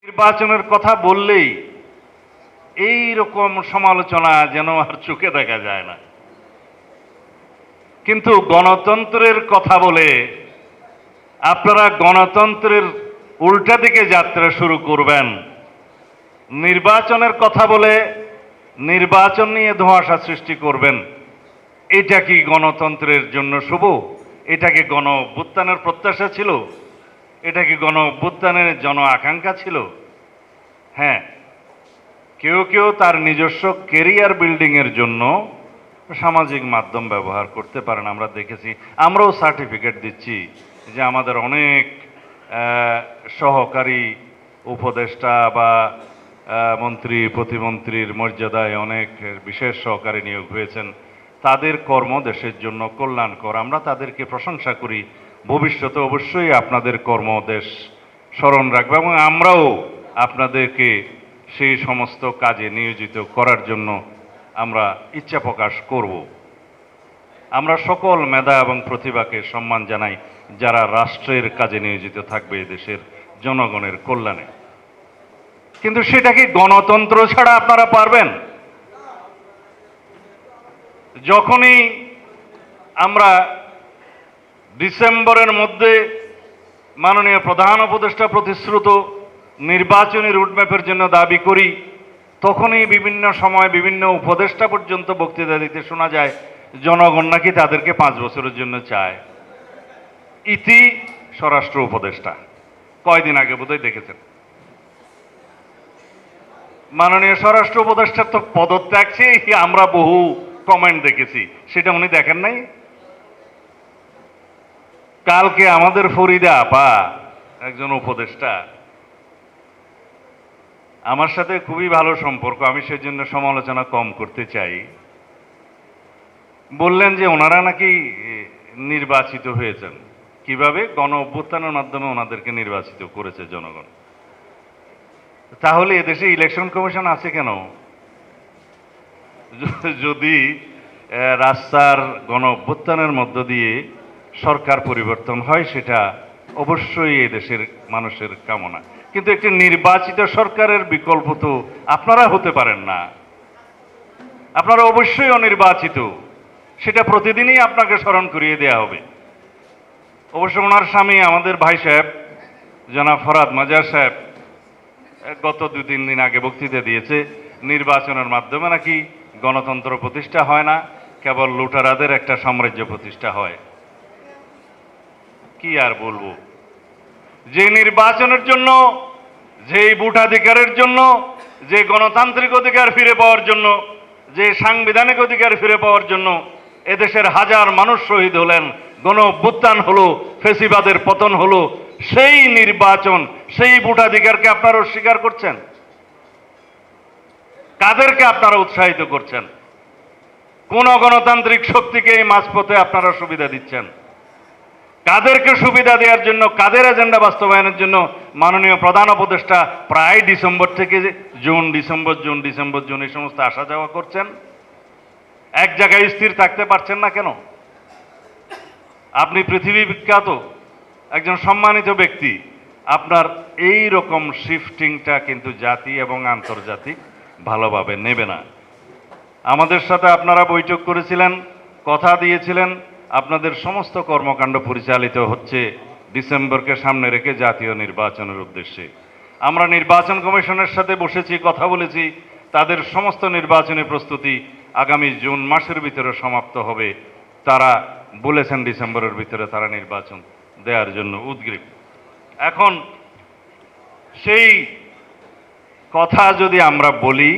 নির্বাচনের কথা বললেই এই রকম সমালোচনা যেন আর চোখে দেখা যায় না, কিন্তু গণতন্ত্রের কথা বলে আপনারা গণতন্ত্রের উল্টা দিকে যাত্রা শুরু করবেন। নির্বাচনের কথা বলে নির্বাচন নিয়ে ধোঁয়াশা সৃষ্টি করবেন। এটা কি গণতন্ত্রের জন্য শুভ? এটা কি গণ অভ্যুত্থানের প্রত্যাশা ছিল? এটা কি গণ অভ্যুত্থানের জন আকাঙ্ক্ষা ছিল? হ্যাঁ, কেউ কেউ তার নিজস্ব কেরিয়ার বিল্ডিংয়ের জন্য সামাজিক মাধ্যম ব্যবহার করতে পারেন, আমরা দেখেছি। আমরাও সার্টিফিকেট দিচ্ছি যে আমাদের অনেক সহকারী উপদেষ্টা বা মন্ত্রী প্রতিমন্ত্রীর মর্যাদায় অনেক বিশেষ সহকারী নিয়োগ হয়েছেন। তাদের কর্ম দেশের জন্য কল্যাণকর, আমরা তাদেরকে প্রশংসা করি। ভবিষ্যতে অবশ্যই আপনাদের কর্ম দেশ স্মরণ রাখবে এবং আমরাও আপনাদেরকে সেই সমস্ত কাজে নিয়োজিত করার জন্য আমরা ইচ্ছা প্রকাশ করব। আমরা সকল মেধা এবং প্রতিভাকে সম্মান জানাই যারা রাষ্ট্রের কাজে নিয়োজিত থাকবে দেশের জনগণের কল্যাণে। কিন্তু সেটা কি গণতন্ত্র ছাড়া আপনারা পারবেন? যখনই আমরা ডিসেম্বরের মধ্যে মাননীয় প্রধান উপদেষ্টা প্রতিশ্রুত নির্বাচনী রুটম্যাপের জন্য দাবি করি, তখনই বিভিন্ন সময় বিভিন্ন উপদেষ্টা পর্যন্ত বক্তৃতা দিতে শোনা যায় জনগণ নাকি তাদেরকে 5 বছরের জন্য চায়। ইতি স্বরাষ্ট্র উপদেষ্টা কয়দিন আগে বোধহয় দেখেছেন, মাননীয় স্বরাষ্ট্র উপদেষ্টার তো পদত্যাগ চেয়ে আমরা বহু কমেন্ট দেখেছি, সেটা উনি দেখেন নাই। কালকে আমাদের ফরিদা আপা একজন উপদেষ্টা, আমার সাথে খুবই ভালো সম্পর্ক, আমি সেজন্য সমালোচনা কম করতে চাই, বললেন যে ওনারা নাকি নির্বাচিত হয়েছেন। কিভাবে? গণ অভ্যুত্থানের মাধ্যমে ওনাদেরকে নির্বাচিত করেছে জনগণ। তাহলে এদেশে ইলেকশন কমিশন আছে কেন? যদি রাস্তার গণ অভ্যুত্থানের মধ্য দিয়ে সরকার পরিবর্তন হয়, সেটা অবশ্যই এদেশের মানুষের কামনা, কিন্তু একটি নির্বাচিত সরকারের বিকল্প তো আপনারা হতে পারেন না। আপনারা অবশ্যই অনির্বাচিত, সেটা প্রতিদিনই আপনাকে স্মরণ করিয়ে দেয়া হবে। অবশ্য ওনার স্বামী আমাদের ভাই সাহেব জনাব ফরহাদ মাজার সাহেব গত 2-3 দিন আগে বক্তৃতা দিয়েছে, নির্বাচনের মাধ্যমে নাকি গণতন্ত্র প্রতিষ্ঠা হয় না, কেবল লুটারাদের একটা সাম্রাজ্য প্রতিষ্ঠা হয়। কি আর বলবো, যে নির্বাচনের জন্য, যে ভোটাধিকারের জন্য, যে গণতান্ত্রিক অধিকার ফিরে পাওয়ার জন্য, যে সাংবিধানিক অধিকার ফিরে পাওয়ার জন্য এদেশের হাজার মানুষ শহীদ হলেন, গণ অভ্যুত্থান হলো, ফেসিবাদের পতন হলো, সেই নির্বাচন, সেই ভোটাধিকারকে আপনারা অস্বীকার করছেন। কাদেরকে আপনারা উৎসাহিত করছেন? কোন গণতান্ত্রিক শক্তিকে এই মাঝপথে আপনারা সুবিধা দিচ্ছেন? কাদেরকে সুবিধা দেওয়ার জন্য, কাদের এজেন্ডা বাস্তবায়নের জন্য মাননীয় প্রধান উপদেষ্টা প্রায় ডিসেম্বর থেকে জুন এই সমস্ত আসা যাওয়া করছেন? এক জায়গায় স্থির থাকতে পারছেন না কেন? আপনি পৃথিবী বিখ্যাত একজন সম্মানিত ব্যক্তি, আপনার এই রকম শিফটিংটা কিন্তু জাতি এবং আন্তর্জাতিক ভালোভাবে নেবে না। আমাদের সাথে আপনারা বৈঠক করেছিলেন, কথা দিয়েছিলেন, আপনাদের সমস্ত কর্মকাণ্ড পরিচালিত হচ্ছে ডিসেম্বরকে সামনে রেখে জাতীয় নির্বাচনের উদ্দেশ্যে। আমরা নির্বাচন কমিশনের সাথে বসেছি, কথা বলেছি, তাদের সমস্ত নির্বাচনী প্রস্তুতি আগামী জুন মাসের ভিতরে সমাপ্ত হবে। তারা বলেছেন ডিসেম্বরের ভিতরে তারা নির্বাচন দেওয়ার জন্য উদ্গ্রীব। এখন সেই কথা যদি আমরা বলি,